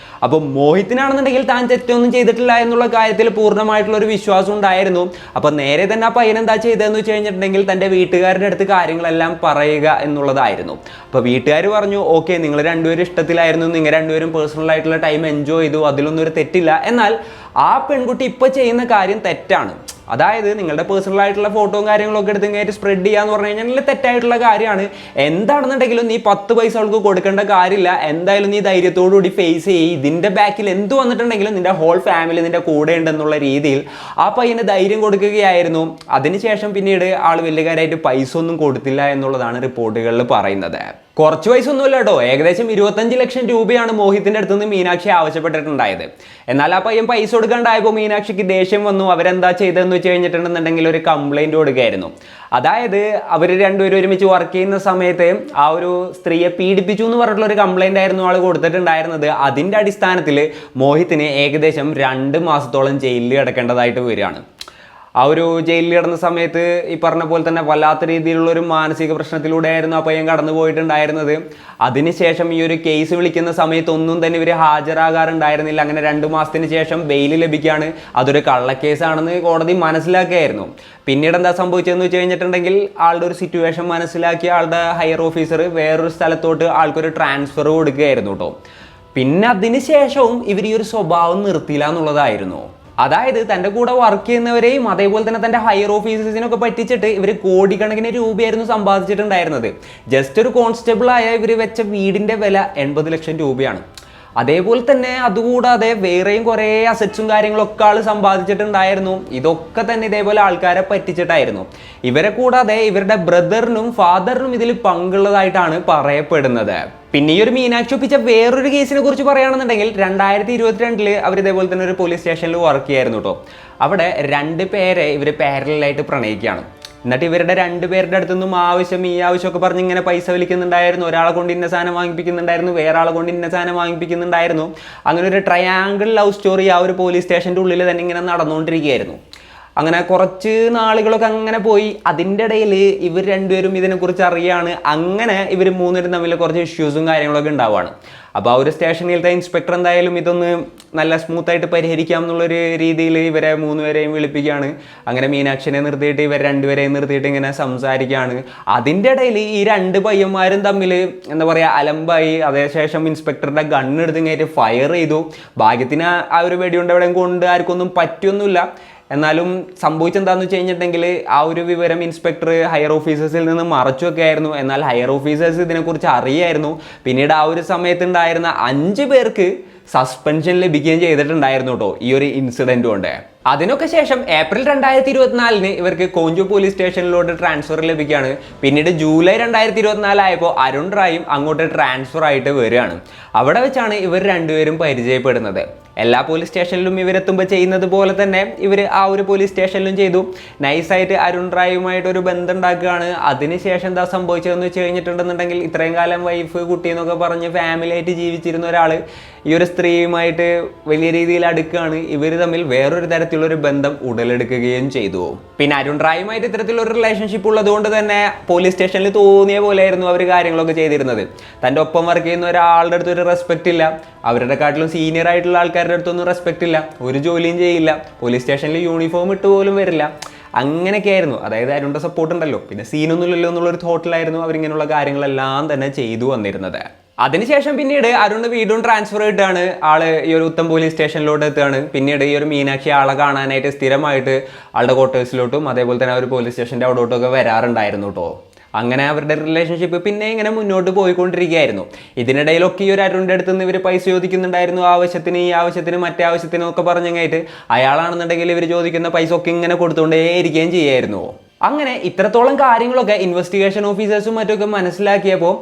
അപ്പോൾ മോഹിത്തിനാണെന്നുണ്ടെങ്കിൽ താൻ തെറ്റൊന്നും ചെയ്തിട്ടില്ല എന്നുള്ള കാര്യത്തിൽ പൂർണ്ണമായിട്ടുള്ള ഒരു വിശ്വാസം ഉണ്ടായിരുന്നു. അപ്പോൾ നേരെ തന്നെ ആ പയ്യൻ എന്താ ചെയ്തതെന്ന് വെച്ച് കഴിഞ്ഞിട്ടുണ്ടെങ്കിൽ തൻ്റെ വീട്ടുകാരുടെ അടുത്ത് കാര്യങ്ങളെല്ലാം പറയുക എന്നുള്ളതായിരുന്നു. അപ്പോൾ വീട്ടുകാർ പറഞ്ഞു, ഓക്കെ, നിങ്ങൾ രണ്ടുപേരും ഇഷ്ടത്തിലായിരുന്നു, നിങ്ങൾ രണ്ടുപേരും പേഴ്സണൽ ആയിട്ടുള്ള ടൈം എൻജോയ് ചെയ്തു, അതിലൊന്നും ഒരു തെറ്റില്ല. എന്നാൽ ആ പെൺകുട്ടി ഇപ്പോൾ ചെയ്യുന്ന കാര്യം തെറ്റാണ്. അതായത് നിങ്ങളുടെ പേഴ്സണൽ ആയിട്ടുള്ള ഫോട്ടോയും കാര്യങ്ങളൊക്കെ എടുത്ത് ഇങ്ങനെ സ്പ്രെഡ് ചെയ്യാന്ന് പറഞ്ഞു കഴിഞ്ഞാൽ തെറ്റായിട്ടുള്ള കാര്യമാണ്. എന്താണെന്നുണ്ടെങ്കിലും നീ 10 പൈസ അവൾക്ക് കൊടുക്കേണ്ട കാര്യമില്ല. എന്തായാലും നീ ധൈര്യത്തോടു കൂടി ഫേസ് ചെയ്യ്. ഇതിൻ്റെ ബാക്കിൽ എന്ത് വന്നിട്ടുണ്ടെങ്കിലും നിന്റെ ഹോൾ ഫാമിലി നിന്റെ കൂടെ ഉണ്ടെന്നുള്ള രീതിയിൽ ആ പയ്യന് ധൈര്യം കൊടുക്കുകയായിരുന്നു. അതിനുശേഷം പിന്നീട് ആൾ വലിയ കാര്യമായിട്ട് പൈസ ഒന്നും കൊടുത്തില്ല എന്നുള്ളതാണ് റിപ്പോർട്ടുകളിൽ പറയുന്നത്. കുറച്ച് പൈസ ഒന്നുമില്ല കേട്ടോ, ഏകദേശം 25 ലക്ഷം രൂപയാണ് മോഹിത്തിന്റെ അടുത്ത് നിന്ന് മീനാക്ഷി ആവശ്യപ്പെട്ടിട്ടുണ്ടായത്. എന്നാൽ ആ പയ്യൻ പൈസ കൊടുക്കാണ്ടായപ്പോൾ മീനാക്ഷിക്ക് ദേഷ്യം വന്നു. അവരെന്താ ചെയ്തതെന്ന് വെച്ച് കഴിഞ്ഞിട്ടുണ്ടെന്നുണ്ടെങ്കിൽ ഒരു കംപ്ലൈന്റ് കൊടുക്കുകയായിരുന്നു. അതായത് അവർ രണ്ടുപേരും ഒരുമിച്ച് വർക്ക് ചെയ്യുന്ന സമയത്ത് ആ ഒരു സ്ത്രീയെ പീഡിപ്പിച്ചു എന്ന് പറഞ്ഞിട്ടുള്ള ഒരു കംപ്ലൈന്റ് ആയിരുന്നു ആൾ കൊടുത്തിട്ടുണ്ടായിരുന്നത്. അതിൻ്റെ അടിസ്ഥാനത്തിൽ മോഹിത്തിന് ഏകദേശം 2 മാസത്തോളം ജയിലിൽ കിടക്കേണ്ടതായിട്ട് വരികയാണ്. ആ ഒരു ജയിലിൽ കിടന്ന സമയത്ത് ഈ പറഞ്ഞ പോലെ തന്നെ വല്ലാത്ത രീതിയിലുള്ള ഒരു മാനസിക പ്രശ്നത്തിലൂടെയായിരുന്നു ആ പയ്യൻ കടന്നു പോയിട്ടുണ്ടായിരുന്നത്. അതിനുശേഷം ഈ ഒരു കേസ് വിളിക്കുന്ന സമയത്ത് ഒന്നും തന്നെ ഇവർ ഹാജരാകാറുണ്ടായിരുന്നില്ല. അങ്ങനെ 2 മാസത്തിന് ശേഷം ബെയിൽ ലഭിക്കുകയാണ്. അതൊരു കള്ളക്കേസാണെന്ന് കോടതി മനസ്സിലാക്കിയായിരുന്നു. പിന്നീട് എന്താ സംഭവിച്ചതെന്ന് വെച്ച് കഴിഞ്ഞിട്ടുണ്ടെങ്കിൽ ആളുടെ ഒരു സിറ്റുവേഷൻ മനസ്സിലാക്കി ആളുടെ ഹയർ ഓഫീസർ വേറൊരു സ്ഥലത്തോട്ട് ആൾക്കൊരു ട്രാൻസ്ഫർ കൊടുക്കുകയായിരുന്നു കേട്ടോ. പിന്നെ അതിന് ശേഷവും ഇവർ ഈ ഒരു സ്വഭാവം നിർത്തിയില്ല എന്നുള്ളതായിരുന്നു. അതായത് തൻ്റെ കൂടെ വർക്ക് ചെയ്യുന്നവരെയും അതേപോലെ തന്നെ തൻ്റെ ഹയർ ഓഫീസേഴ്സിനൊക്കെ പറ്റിച്ചിട്ട് ഇവർ കോടിക്കണക്കിന് രൂപയായിരുന്നു സമ്പാദിച്ചിട്ടുണ്ടായിരുന്നത്. ജസ്റ്റ് ഒരു കോൺസ്റ്റബിൾ ആയ ഇവർ വെച്ച വീടിൻ്റെ വില 80 ലക്ഷം രൂപയാണ്. അതേപോലെ തന്നെ അതുകൂടാതെ വേറെയും കുറേ അസറ്റ്സും കാര്യങ്ങളൊക്കെ ആൾ സമ്പാദിച്ചിട്ടുണ്ടായിരുന്നു. ഇതൊക്കെ തന്നെ ഇതേപോലെ ആൾക്കാരെ പറ്റിച്ചിട്ടായിരുന്നു. ഇവരെ കൂടാതെ ഇവരുടെ ബ്രദറിനും ഫാദറിനും ഇതിൽ പങ്കുള്ളതായിട്ടാണ് പറയപ്പെടുന്നത്. പിന്നെ ഈ ഒരു മീനാക്ഷി ഒപ്പിച്ച വേറൊരു കേസിനെ കുറിച്ച് പറയുകയാണെന്നുണ്ടെങ്കിൽ 2022 അവർ ഇതേപോലെ തന്നെ ഒരു പോലീസ് സ്റ്റേഷനിൽ വർക്ക് ചെയ്യായിരുന്നു കേട്ടോ. അവിടെ 2 പേരെ ഇവർ പാരലായിട്ട് പ്രണയിക്കുകയാണ്. എന്നിട്ട് ഇവരുടെ 2 പേരുടെ അടുത്തുനിന്നും ഈ ആവശ്യമൊക്കെ പറഞ്ഞ് ഇങ്ങനെ പൈസ വലിക്കുന്നുണ്ടായിരുന്നു. ഒരാളെ കൊണ്ട് ഇന്ന സാധനം വാങ്ങിപ്പിക്കുന്നുണ്ടായിരുന്നു, വേറെ ആളെ കൊണ്ട് ഇന്ന സാധനം വാങ്ങിപ്പിക്കുന്നുണ്ടായിരുന്നു. അങ്ങനെ ഒരു ട്രയാങ്കിൾ ലവ് സ്റ്റോറി ആ ഒരു പോലീസ് സ്റ്റേഷൻ്റെ ഉള്ളിൽ തന്നെ ഇങ്ങനെ നടന്നുകൊണ്ടിരിക്കുകയായിരുന്നു. അങ്ങനെ കുറച്ച് നാളുകളൊക്കെ അങ്ങനെ പോയി. അതിൻ്റെ ഇടയിൽ ഇവർ രണ്ടുപേരും ഇതിനെക്കുറിച്ച് അറിയാണ്. അങ്ങനെ ഇവർ 3 പേരും തമ്മിൽ കുറച്ച് ഇഷ്യൂസും കാര്യങ്ങളൊക്കെ ഉണ്ടാവുകയാണ്. അപ്പോൾ ആ ഒരു സ്റ്റേഷനിലത്തെ ഇൻസ്പെക്ടർ എന്തായാലും ഇതൊന്ന് നല്ല സ്മൂത്തായിട്ട് പരിഹരിക്കാം എന്നുള്ളൊരു രീതിയിൽ ഇവരെ 3 പേരെയും വിളിപ്പിക്കുകയാണ്. അങ്ങനെ മീനാക്ഷിനെ നിർത്തിയിട്ട് ഇവർ 2 പേരെയും നിർത്തിയിട്ട് ഇങ്ങനെ സംസാരിക്കുകയാണ്. അതിൻ്റെ ഇടയിൽ ഈ 2 പയ്യന്മാരും തമ്മിൽ എന്താ പറയുക അലമ്പായി. അതേശേഷം ഇൻസ്പെക്ടറുടെ ഗണ്ണെടുത്ത് ഇങ്ങേറ്റ് ഫയർ ചെയ്തു. ഭാഗ്യത്തിന് ആ ഒരു വെടിയുണ്ട് എവിടെയും കൊണ്ട് ആർക്കൊന്നും പറ്റിയൊന്നുമില്ല. എന്നാലും സംഭവിച്ചെന്താണെന്ന് വെച്ച് കഴിഞ്ഞിട്ടുണ്ടെങ്കിൽ ആ ഒരു വിവരം ഇൻസ്പെക്ടർ ഹയർ ഓഫീസേഴ്സിൽ നിന്ന് മറച്ചുവൊക്കെ ആയിരുന്നു. എന്നാൽ ഹയർ ഓഫീസേഴ്സ് ഇതിനെക്കുറിച്ച് അറിയായിരുന്നു. പിന്നീട് ആ ഒരു സമയത്തുണ്ടായിരുന്ന 5 പേർക്ക് സസ്പെൻഷൻ ലഭിക്കുകയും ചെയ്തിട്ടുണ്ടായിരുന്നു കേട്ടോ ഈ ഒരു ഇൻസിഡൻറ്റ് കൊണ്ട്. അതിനൊക്കെ ശേഷം ഏപ്രിൽ 2024 ഇവർക്ക് കോഞ്ചു പോലീസ് സ്റ്റേഷനിലോട്ട് ട്രാൻസ്ഫർ ലഭിക്കുകയാണ്. പിന്നീട് ജൂലൈ 2024 ആയപ്പോൾ അരുൺ റായും അങ്ങോട്ട് ട്രാൻസ്ഫർ ആയിട്ട് വരികയാണ്. അവിടെ വെച്ചാണ് ഇവർ 2 പേരും പരിചയപ്പെടുന്നത്. എല്ലാ പോലീസ് സ്റ്റേഷനിലും ഇവരെത്തുമ്പോൾ ചെയ്യുന്നത് പോലെ തന്നെ ഇവർ ആ ഒരു പോലീസ് സ്റ്റേഷനിലും ചെയ്തു. നൈസായിട്ട് അരുൺ റായുമായിട്ട് ഒരു ബന്ധം ഉണ്ടാക്കുകയാണ്. അതിനുശേഷം എന്താ സംഭവിച്ചതെന്ന് വെച്ച് കഴിഞ്ഞിട്ടുണ്ടെന്നുണ്ടെങ്കിൽ ഇത്രയും കാലം വൈഫ് കുട്ടി എന്നൊക്കെ പറഞ്ഞ് ഫാമിലി ആയിട്ട് ജീവിച്ചിരുന്ന ഒരാൾ ഈ ഒരു സ്ത്രീയുമായിട്ട് വലിയ രീതിയിൽ അടുക്കുകയാണ്. ഇവർ തമ്മിൽ വേറൊരു തരത്തിലുള്ളൊരു ബന്ധം ഉടലെടുക്കുകയും ചെയ്തു. പിന്നെ അരുൺ റായുമായിട്ട് ഇത്തരത്തിലൊരു റിലേഷൻഷിപ്പ് ഉള്ളതുകൊണ്ട് തന്നെ പോലീസ് സ്റ്റേഷനിൽ തോന്നിയ പോലെയായിരുന്നു അവർ കാര്യങ്ങളൊക്കെ ചെയ്തിരുന്നത്. തൻ്റെ ഒപ്പം വർക്ക് ചെയ്യുന്ന ഒരാളുടെ അടുത്ത് ഒരു റെസ്പെക്റ്റ് ഇല്ല, അവരുടെ കാട്ടിലും സീനിയർ ആയിട്ടുള്ള ആൾക്കാരുടെ അടുത്തൊന്നും റെസ്പെക്റ്റ് ഇല്ല, ഒരു ജോലിയും ചെയ്യില്ല, പോലീസ് സ്റ്റേഷനിൽ യൂണിഫോം ഇട്ട് പോലും വരില്ല. അങ്ങനെയൊക്കെ ആയിരുന്നു. അതായത് അരുണിൻ്റെ സപ്പോർട്ട് ഉണ്ടല്ലോ, പിന്നെ സീനൊന്നുമില്ലല്ലോ എന്നുള്ളൊരു തോട്ടിലായിരുന്നു അവരിങ്ങനെയുള്ള കാര്യങ്ങളെല്ലാം തന്നെ ചെയ്തു വന്നിരുന്നത്. അതിനുശേഷം പിന്നീട് അരുണ് വീണ്ടും ട്രാൻസ്ഫർ കിട്ടുകയാണ്. ആള് ഈ ഒരു ഉത്തം പോലീസ് സ്റ്റേഷനിലോട്ട് എത്തുകയാണ്. പിന്നീട് ഈ ഒരു മീനാക്ഷി ആളെ കാണാനായിട്ട് സ്ഥിരമായിട്ട് ആളുടെ ക്വാർട്ടേഴ്സിലോട്ടും അതേപോലെ തന്നെ ആ ഒരു പോലീസ് സ്റ്റേഷൻ്റെ അവിടോട്ടൊക്കെ വരാറുണ്ടായിരുന്നു കേട്ടോ. അങ്ങനെ അവരുടെ റിലേഷൻഷിപ്പ് പിന്നെ ഇങ്ങനെ മുന്നോട്ട് പോയിക്കൊണ്ടിരിക്കുകയായിരുന്നു. ഇതിനിടയിലൊക്കെ ഈ ഒരു അരുണിൻ്റെ അടുത്ത് നിന്ന് ഇവർ പൈസ ചോദിക്കുന്നുണ്ടായിരുന്നു. ആവശ്യത്തിന്, ഈ ആവശ്യത്തിന്, മറ്റേ ആവശ്യത്തിനും ഒക്കെ പറഞ്ഞങ്ങായിട്ട് അയാളാണെന്നുണ്ടെങ്കിൽ ഇവർ ചോദിക്കുന്ന പൈസ ഒക്കെ ഇങ്ങനെ കൊടുത്തുകൊണ്ടേ ഇരിക്കുകയും ചെയ്യായിരുന്നു. അങ്ങനെ ഇത്രത്തോളം കാര്യങ്ങളൊക്കെ ഇൻവെസ്റ്റിഗേഷൻ ഓഫീസേഴ്സും മറ്റൊക്കെ മനസ്സിലാക്കിയപ്പോൾ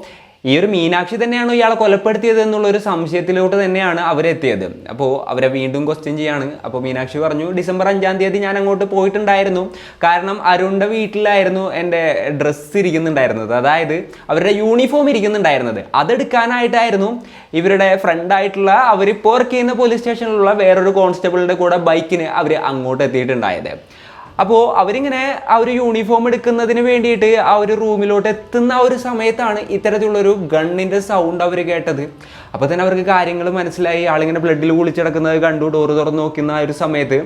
ഈ ഒരു മീനാക്ഷി തന്നെയാണോ ഇയാളെ കൊലപ്പെടുത്തിയത് എന്നുള്ളൊരു സംശയത്തിലോട്ട് തന്നെയാണ് അവരെത്തിയത്. അപ്പോൾ അവരെ വീണ്ടും ക്വസ്റ്റ്യൻ ചെയ്യാണ്. അപ്പോൾ മീനാക്ഷി പറഞ്ഞു, ഡിസംബർ 5-ാം തീയതി ഞാൻ അങ്ങോട്ട് പോയിട്ടുണ്ടായിരുന്നു. കാരണം അരുണിൻ്റെ വീട്ടിലായിരുന്നു എൻ്റെ ഡ്രസ്സ് ഇരിക്കുന്നുണ്ടായിരുന്നത്, അതായത് അവരുടെ യൂണിഫോം ഇരിക്കുന്നുണ്ടായിരുന്നത്. അതെടുക്കാനായിട്ടായിരുന്നു ഇവരുടെ ഫ്രണ്ടായിട്ടുള്ള അവരിപ്പോൾ വർക്ക് ചെയ്യുന്ന പോലീസ് സ്റ്റേഷനിലുള്ള വേറൊരു കോൺസ്റ്റബിളിൻ്റെ കൂടെ ബൈക്കിന് അവർ അങ്ങോട്ട് എത്തിയിട്ടുണ്ടായത്. അപ്പോൾ അവരിങ്ങനെ ആ ഒരു യൂണിഫോം എടുക്കുന്നതിന് വേണ്ടിയിട്ട് ആ ഒരു റൂമിലോട്ട് എത്തുന്ന ആ ഒരു സമയത്താണ് ഇത്തരത്തിലുള്ളൊരു ഗണ്ണിൻ്റെ സൗണ്ട് അവർ കേട്ടത്. അപ്പോൾ തന്നെ അവർക്ക് കാര്യങ്ങൾ മനസ്സിലായി. ആളിങ്ങനെ ബ്ലഡിൽ കുളിച്ചിടക്കുന്നത് കണ്ടു. ഡോറ് തുറന്ന് നോക്കുന്ന ആ ഒരു സമയത്ത്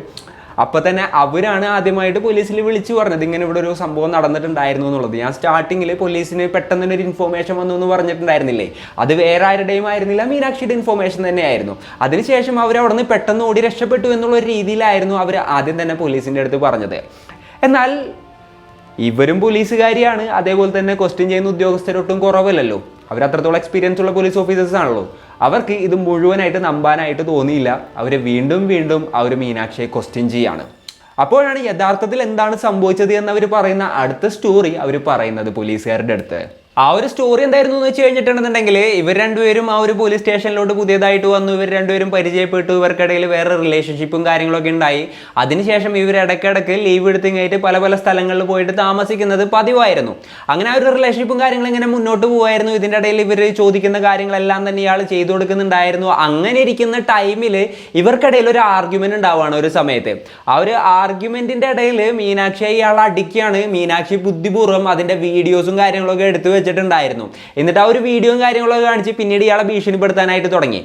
അപ്പോൾ തന്നെ അവരാണ് ആദ്യമായിട്ട് പോലീസിൽ വിളിച്ചു പറഞ്ഞത് ഇങ്ങനെ ഇവിടെ ഒരു സംഭവം നടന്നിട്ടുണ്ടായിരുന്നു എന്നുള്ളത്. ഞാൻ സ്റ്റാർട്ടിങ്ങിൽ പോലീസിന് പെട്ടെന്ന് ഒരു ഇൻഫോർമേഷൻ വന്നു എന്ന് പറഞ്ഞിട്ടുണ്ടായിരുന്നില്ലേ, അത് വേറെ ആരുടെയും ആയിരുന്നില്ല, മീനാക്ഷിയുടെ ഇൻഫോർമേഷൻ തന്നെയായിരുന്നു. അതിനുശേഷം അവർ അവിടെ നിന്ന് പെട്ടെന്ന് ഓടി രക്ഷപ്പെട്ടു എന്നുള്ള ഒരു രീതിയിലായിരുന്നു അവർ ആദ്യം തന്നെ പോലീസിൻ്റെ അടുത്ത് പറഞ്ഞത്. എന്നാൽ ഇവരും പോലീസുകാരിയാണ്, അതേപോലെ തന്നെ ക്വസ്റ്റ്യൻ ചെയ്യുന്ന ഉദ്യോഗസ്ഥരൊട്ടും കുറവല്ലല്ലോ. അവർ അത്രത്തോളം എക്സ്പീരിയൻസ് ഉള്ള പോലീസ് ഓഫീസേഴ്സ് ആണല്ലോ. അവർക്ക് ഇത് മുഴുവനായിട്ട് നമ്പാനായിട്ട് തോന്നിയില്ല. അവർ വീണ്ടും ആ ഒരു മീനാക്ഷിയെ ക്വസ്റ്റ്യൻ ചെയ്യാണ്. അപ്പോഴാണ് യഥാർത്ഥത്തിൽ എന്താണ് സംഭവിച്ചത് എന്നവർ പറയുന്ന അടുത്ത സ്റ്റോറി അവർ പറയുന്നത് പോലീസുകാരുടെ അടുത്ത്. ആ ഒരു സ്റ്റോറി എന്തായിരുന്നു എന്ന് വെച്ച് കഴിഞ്ഞിട്ടുണ്ടെന്നുണ്ടെങ്കിൽ ഇവർ രണ്ടുപേരും ആ ഒരു പോലീസ് സ്റ്റേഷനിലോട്ട് പുതിയതായിട്ട് വന്നു. ഇവർ രണ്ടുപേരും പരിചയപ്പെട്ടു. ഇവർക്കിടയിൽ വേറെ റിലേഷൻഷിപ്പും കാര്യങ്ങളൊക്കെ ഉണ്ടായി. അതിനുശേഷം ഇവർ ഇടയ്ക്കിടയ്ക്ക് ലീവ് എടുത്തിങ്ങായിട്ട് പല പല സ്ഥലങ്ങളിൽ പോയിട്ട് താമസിക്കുന്നത് പതിവായിരുന്നു. അങ്ങനെ ആ ഒരു റിലേഷൻഷിപ്പും കാര്യങ്ങളും ഇങ്ങനെ മുന്നോട്ട് പോകുമായിരുന്നു. ഇതിൻ്റെ ഇടയിൽ ഇവർ ചോദിക്കുന്ന കാര്യങ്ങളെല്ലാം തന്നെ ഇയാൾ ചെയ്തു കൊടുക്കുന്നുണ്ടായിരുന്നു. അങ്ങനെ ഇരിക്കുന്ന ടൈമിൽ ഇവർക്കിടയിൽ ഒരു ആർഗ്യുമെന്റ് ഉണ്ടാവുകയാണ് ഒരു സമയത്ത്. ആ ഒരു ആർഗ്യുമെന്റിന്റെ ഇടയിൽ മീനാക്ഷി ഇയാൾ അടിക്കുകയാണ്. മീനാക്ഷി ബുദ്ധിപൂർവ്വം അതിന്റെ വീഡിയോസും കാര്യങ്ങളൊക്കെ എടുത്തു വെച്ചിട്ടുണ്ടായിരുന്നു. എന്നിട്ട് ആ ഒരു വീഡിയോയും കാര്യങ്ങളൊക്കെ കാണിച്ച് പിന്നീട് ഇയാളെ ഭീഷണിപ്പെടുത്താനായിട്ട് തുടങ്ങി.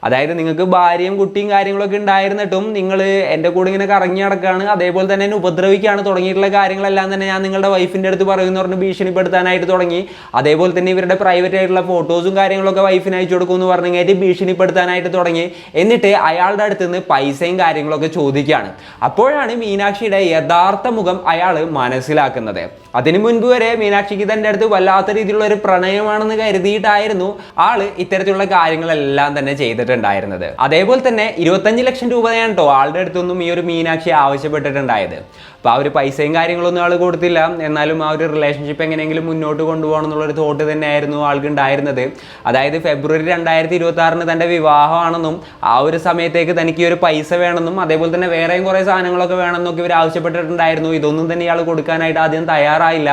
അതായത് നിങ്ങൾക്ക് ഭാര്യയും കുട്ടിയും കാര്യങ്ങളൊക്കെ ഉണ്ടായിരുന്നിട്ടും നിങ്ങൾ എൻ്റെ കൂടെ ഇങ്ങനെ കറങ്ങി നടക്കുകയാണ്, അതേപോലെ തന്നെ എന്നെ ഉപദ്രവിക്കുകയാണ്, തുടങ്ങിയിട്ടുള്ള കാര്യങ്ങളെല്ലാം തന്നെ ഞാൻ നിങ്ങളുടെ വൈഫിൻ്റെ അടുത്ത് പറയുമെന്ന് പറഞ്ഞ് ഭീഷണിപ്പെടുത്താനായിട്ട് തുടങ്ങി. അതേപോലെ തന്നെ ഇവരുടെ പ്രൈവറ്റ് ആയിട്ടുള്ള ഫോട്ടോസും കാര്യങ്ങളൊക്കെ വൈഫിന് അയച്ചു കൊടുക്കുമെന്ന് പറഞ്ഞായിട്ട് ഭീഷണിപ്പെടുത്താനായിട്ട് തുടങ്ങി. എന്നിട്ട് അയാളുടെ അടുത്ത് നിന്ന് പൈസയും കാര്യങ്ങളൊക്കെ ചോദിക്കുകയാണ്. അപ്പോഴാണ് മീനാക്ഷിയുടെ യഥാർത്ഥ മുഖം അയാൾ മനസ്സിലാക്കുന്നത്. അതിനു മുൻപ് വരെ മീനാക്ഷിക്ക് തൻ്റെ അടുത്ത് വല്ലാത്ത രീതിയിലുള്ള ഒരു പ്രണയമാണെന്ന് കരുതിയിട്ടായിരുന്നു ആള് ഇത്തരത്തിലുള്ള കാര്യങ്ങളെല്ലാം തന്നെ ചെയ്തിട്ടുണ്ടായിരുന്നത്. അതേപോലെ തന്നെ 25 ലക്ഷം രൂപയാണ് കേട്ടോ ആളുടെ അടുത്തൊന്നും ഈ ഒരു മീനാക്ഷി ആവശ്യപ്പെട്ടിട്ടുണ്ടായത്. അപ്പോൾ ആ ഒരു പൈസയും കാര്യങ്ങളൊന്നും ആൾ കൊടുത്തില്ല. എന്നാലും ആ ഒരു റിലേഷൻഷിപ്പ് എങ്ങനെയെങ്കിലും മുന്നോട്ട് കൊണ്ടുപോകണം എന്നുള്ളൊരു തോട്ട് തന്നെയായിരുന്നു ആൾക്ക് ഉണ്ടായിരുന്നത്. അതായത് ഫെബ്രുവരി 2026 തൻ്റെ വിവാഹമാണെന്നും ആ ഒരു സമയത്തേക്ക് തനിക്ക് ഈ ഒരു പൈസ വേണമെന്നും അതേപോലെ തന്നെ വേറെയും കുറേ സാധനങ്ങളൊക്കെ വേണമെന്നൊക്കെ ഇവർ ആവശ്യപ്പെട്ടിട്ടുണ്ടായിരുന്നു. ഇതൊന്നും തന്നെ ഇയാൾ കൊടുക്കാനായിട്ട് ആദ്യം തയ്യാറായില്ല.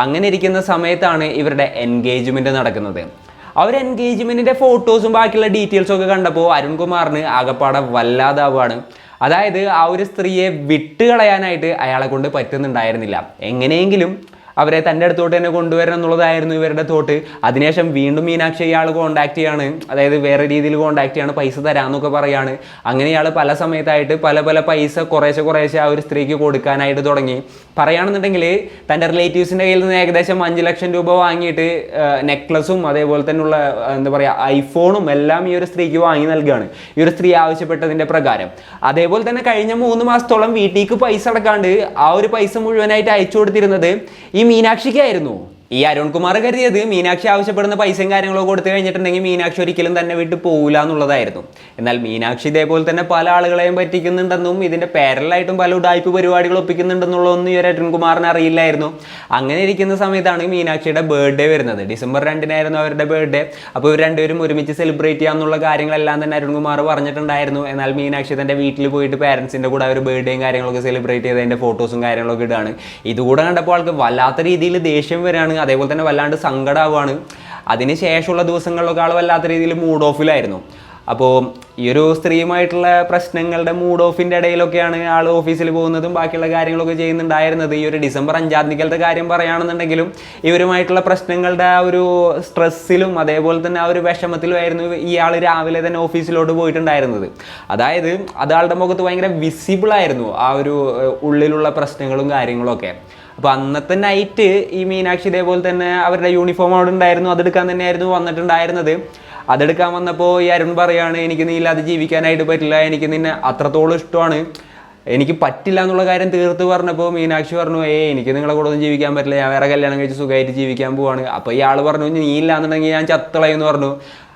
അങ്ങനെ ഇരിക്കുന്ന സമയത്താണ് ഇവരുടെ എൻഗേജ്മെൻറ്റ് നടക്കുന്നത്. ആ ഒരു എൻഗേജ്മെൻറ്റിൻ്റെ ഫോട്ടോസും ബാക്കിയുള്ള ഡീറ്റെയിൽസും ഒക്കെ കണ്ടപ്പോൾ അരുൺകുമാറിന് ആകപ്പാടെ വല്ലാതാവുകയാണ്. അതായത് ആ ഒരു സ്ത്രീയെ വിട്ടുകളയാനായിട്ട് അയാളെ കൊണ്ട് പറ്റുന്നുണ്ടായിരുന്നില്ല. എങ്ങനെയെങ്കിലും അവരെ തൻ്റെ അടുത്തോട്ട് തന്നെ കൊണ്ടുവരണം എന്നുള്ളതായിരുന്നു ഇവരുടെ തോട്ട്. അതിനുശേഷം വീണ്ടും മീനാക്ഷി ഇയാൾ കോൺടാക്ട് ചെയ്യാണ്, അതായത് വേറെ രീതിയിൽ കോൺടാക്ട് ചെയ്യാണ്, പൈസ തരാമെന്നൊക്കെ പറയാണ്. അങ്ങനെ ഇയാൾ പല സമയത്തായിട്ട് പല പൈസ കുറേശ്ശെ ആ ഒരു സ്ത്രീക്ക് കൊടുക്കാനായിട്ട് തുടങ്ങി. പറയുകയാണെന്നുണ്ടെങ്കിൽ തൻ്റെ റിലേറ്റീവ്സിൻ്റെ കയ്യിൽ നിന്ന് ഏകദേശം 5 ലക്ഷം രൂപ വാങ്ങിയിട്ട് നെക്ലസും അതേപോലെ തന്നെയുള്ള എന്താ പറയുക ഐഫോണും എല്ലാം ഈ ഒരു സ്ത്രീക്ക് വാങ്ങി നൽകുകയാണ്, ഈ ഒരു സ്ത്രീ ആവശ്യപ്പെട്ടതിൻ്റെ പ്രകാരം. അതേപോലെ തന്നെ കഴിഞ്ഞ 3 മാസത്തോളം വീട്ടിലേക്ക് പൈസ അടക്കാണ്ട് ആ ഒരു പൈസ മുഴുവനായിട്ട് അയച്ചു കൊടുത്തിരുന്നത് ഈ മീനാക്ഷിക്കായിരുന്നു. ഈ അരുൺകുമാർ കരുതിയത് മീനാക്ഷി ആവശ്യപ്പെടുന്ന പൈസയും കാര്യങ്ങളൊക്കെ കൊടുത്തു കഴിഞ്ഞിട്ടുണ്ടെങ്കിൽ മീനാക്ഷി ഒരിക്കലും തന്നെ വിട്ട് പോകില്ല എന്നുള്ളതായിരുന്നു. എന്നാൽ മീനാക്ഷി ഇതേപോലെ തന്നെ പല ആളുകളെയും പറ്റിക്കുന്നുണ്ടെന്നും ഇതിന്റെ പാരലായിട്ടും പല ഉഡായ്പ പരിപാടികൾ ഒപ്പിക്കുന്നുണ്ടെന്നുള്ളതൊന്നും ഈ ഒരു അരുൺകുമാറിന് അറിയില്ലായിരുന്നു. അങ്ങനെ ഇരിക്കുന്ന സമയത്താണ് മീനാക്ഷിയുടെ ബർത്ത്ഡേ വരുന്നത്. ഡിസംബർ 2-നായിരുന്നു അവരുടെ ബർത്ത്ഡേ. അപ്പോൾ ഇവർ രണ്ടുപേരും ഒരുമിച്ച് സെലിബ്രേറ്റ് ചെയ്യാമെന്നുള്ള കാര്യങ്ങളെല്ലാം തന്നെ അരുൺകുമാർ പറഞ്ഞിട്ടുണ്ടായിരുന്നു. എന്നാൽ മീനാക്ഷി തന്റെ വീട്ടിൽ പോയിട്ട് പാരൻസിന്റെ കൂടെ അവർ ബർത്ത്ഡേയും കാര്യങ്ങളൊക്കെ സെലിബ്രേറ്റ് ചെയ്തതിന്റെ ഫോട്ടോസും കാര്യങ്ങളൊക്കെ ഇടുകയാണ്. ഇതുകൂടെ കണ്ടപ്പോൾ ആൾക്ക് വല്ലാത്ത രീതിയിൽ ദേഷ്യം വരികയാണ്. അതേപോലെ തന്നെ വല്ലാണ്ട് സങ്കടമാവുകയാണ്. അതിന് ശേഷമുള്ള ദിവസങ്ങളിലൊക്കെ ആൾ വല്ലാത്ത രീതിയിൽ മൂഡ് ഓഫിലായിരുന്നു. അപ്പോൾ ഈ ഒരു സ്ത്രീയുമായിട്ടുള്ള പ്രശ്നങ്ങളുടെ മൂഡ് ഓഫിൻ്റെ ഇടയിലൊക്കെയാണ് ആൾ ഓഫീസിൽ പോകുന്നതും ബാക്കിയുള്ള കാര്യങ്ങളൊക്കെ ചെയ്യുന്നുണ്ടായിരുന്നത്. ഈ ഒരു ഡിസംബർ 5-ാം തീയതിയിലത്തെ കാര്യം പറയുകയാണെന്നുണ്ടെങ്കിലും ഇവരുമായിട്ടുള്ള പ്രശ്നങ്ങളുടെ ആ ഒരു സ്ട്രെസ്സിലും അതേപോലെ തന്നെ ആ ഒരു വിഷമത്തിലുമായിരുന്നു ഇയാൾ രാവിലെ തന്നെ ഓഫീസിലോട്ട് പോയിട്ടുണ്ടായിരുന്നത്. അതായത് അതാളുടെ മുഖത്ത് ഭയങ്കര വിസിബിളായിരുന്നു ആ ഒരു ഉള്ളിലുള്ള പ്രശ്നങ്ങളും കാര്യങ്ങളൊക്കെ. അപ്പോൾ അന്നത്തെ നൈറ്റ് ഈ മീനാക്ഷി ഇതേപോലെ തന്നെ അവരുടെ യൂണിഫോം അവിടെ ഉണ്ടായിരുന്നു, അതെടുക്കാൻ തന്നെയായിരുന്നു വന്നിട്ടുണ്ടായിരുന്നത്. അതെടുക്കാൻ വന്നപ്പോൾ ഈ അരുൺ പറയാണ്, എനിക്ക് നീ ഇല്ലാതെ ജീവിക്കാനായിട്ട് പറ്റില്ല, എനിക്ക് നിന്നെ അത്രത്തോളം ഇഷ്ടമാണ്, എനിക്ക് പറ്റില്ല എന്നുള്ള കാര്യം തീർത്ത് പറഞ്ഞപ്പോൾ മീനാക്ഷി പറഞ്ഞു, എനിക്ക് നിങ്ങളെ കൂടെ ഒന്നും ജീവിക്കാൻ പറ്റില്ല, ഞാൻ വേറെ കല്യാണം കഴിച്ച് സുഖമായിട്ട് ജീവിക്കാൻ പോവാണ്. അപ്പോൾ ഇയാൾ പറഞ്ഞു, നീ ഇല്ലാന്നുണ്ടെങ്കിൽ ഞാൻ ചത്തളയെന്ന് പറഞ്ഞു.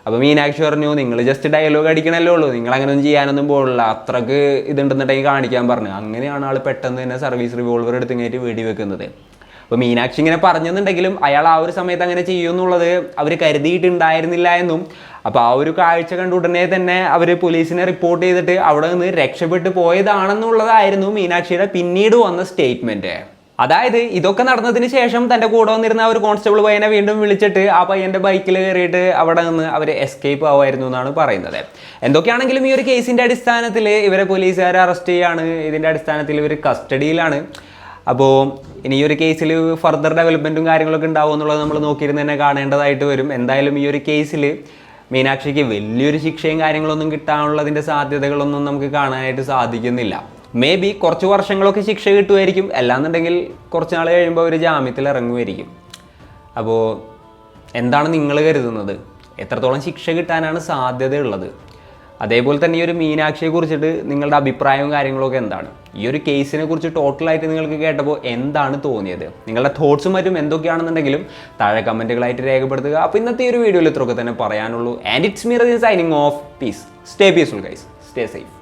അപ്പോൾ മീനാക്ഷി പറഞ്ഞു, നിങ്ങൾ ജസ്റ്റ് ഡയലോഗ് അടിക്കണല്ലേ ഉള്ളൂ, നിങ്ങൾ അങ്ങനെ ഒന്നും ചെയ്യാനൊന്നും പോകില്ല, അത്രക്ക് ഇതുണ്ടെന്നുണ്ടെങ്കിൽ കാണിക്കാൻ പറഞ്ഞു. അങ്ങനെയാണ് ആൾ പെട്ടെന്ന് തന്നെ സർവീസ് റിവോൾവർ എടുത്ത് ഇങ്ങേറ്റ് വെടി വെക്കുന്നത്. അപ്പോൾ മീനാക്ഷി ഇങ്ങനെ പറഞ്ഞെന്നുണ്ടെങ്കിലും അയാൾ ആ ഒരു സമയത്ത് അങ്ങനെ ചെയ്യുമെന്നുള്ളത് അവർ കരുതിയിട്ടുണ്ടായിരുന്നില്ല എന്നും. അപ്പോൾ ആ ഒരു കാഴ്ച കണ്ട ഉടനെ തന്നെ അവർ പോലീസിനെ റിപ്പോർട്ട് ചെയ്തിട്ട് അവിടെ നിന്ന് രക്ഷപ്പെട്ടു പോയതാണെന്നുള്ളതായിരുന്നു മീനാക്ഷിയുടെ പിന്നീട് വന്ന സ്റ്റേറ്റ്മെൻറ്റ്. അതായത് ഇതൊക്കെ നടന്നതിന് ശേഷം തൻ്റെ കൂടെ വന്നിരുന്ന ഒരു കോൺസ്റ്റബിൾ പയ്യനെ വീണ്ടും വിളിച്ചിട്ട് ആ പയ്യൻ്റെ ബൈക്കിൽ കയറിയിട്ട് അവിടെ നിന്ന് അവർ എസ്കേപ്പ് ആവുമായിരുന്നു എന്നാണ് പറയുന്നത്. എന്തൊക്കെയാണെങ്കിലും ഈ ഒരു കേസിൻ്റെ അടിസ്ഥാനത്തിൽ ഇവരെ പോലീസുകാർ അറസ്റ്റ് ചെയ്യുകയാണ്. ഇതിൻ്റെ അടിസ്ഥാനത്തിൽ ഇവർ കസ്റ്റഡിയിലാണ്. അപ്പോൾ ഇനി ഈ ഒരു കേസിൽ ഫർദർ ഡെവലപ്മെൻറ്റും കാര്യങ്ങളൊക്കെ ഉണ്ടാവും എന്നുള്ളത് നമ്മൾ നോക്കിയിരുന്ന് തന്നെ കാണേണ്ടതായിട്ട് വരും. എന്തായാലും ഈ ഒരു കേസിൽ മീനാക്ഷിക്ക് വലിയൊരു ശിക്ഷയും കാര്യങ്ങളൊന്നും കിട്ടാനുള്ളതിൻ്റെ സാധ്യതകളൊന്നും നമുക്ക് കാണാനായിട്ട് സാധിക്കുന്നില്ല. മേ ബി കുറച്ച് വർഷങ്ങളൊക്കെ ശിക്ഷ കിട്ടുമായിരിക്കും, അല്ലാന്നുണ്ടെങ്കിൽ കുറച്ച് നാൾ കഴിയുമ്പോൾ ഒരു ജാമ്യത്തിൽ ഇറങ്ങുമായിരിക്കും. അപ്പോൾ എന്താണ് നിങ്ങൾ കരുതുന്നത്? എത്രത്തോളം ശിക്ഷ കിട്ടാനാണ് സാധ്യതയുള്ളത്? അതേപോലെ തന്നെ ഈ ഒരു മീനാക്ഷിയെ കുറിച്ചിട്ട് നിങ്ങളുടെ അഭിപ്രായവും കാര്യങ്ങളൊക്കെ എന്താണ്? ഈ ഒരു കേസിനെ കുറിച്ച് ടോട്ടലായിട്ട് നിങ്ങൾക്ക് കേട്ടപ്പോൾ എന്താണ് തോന്നിയത്? നിങ്ങളുടെ തോട്ട്സും മറ്റും എന്തൊക്കെയാണെന്നുണ്ടെങ്കിലും താഴെ കമൻറ്റുകളായിട്ട് രേഖപ്പെടുത്തുക. അപ്പോൾ ഇന്നത്തെ ഈ ഒരു വീഡിയോയിൽ ഇത്രയൊക്കെ തന്നെ പറയാനുള്ളൂ. And it's me signing off. Peace. Stay peaceful guys. Stay safe.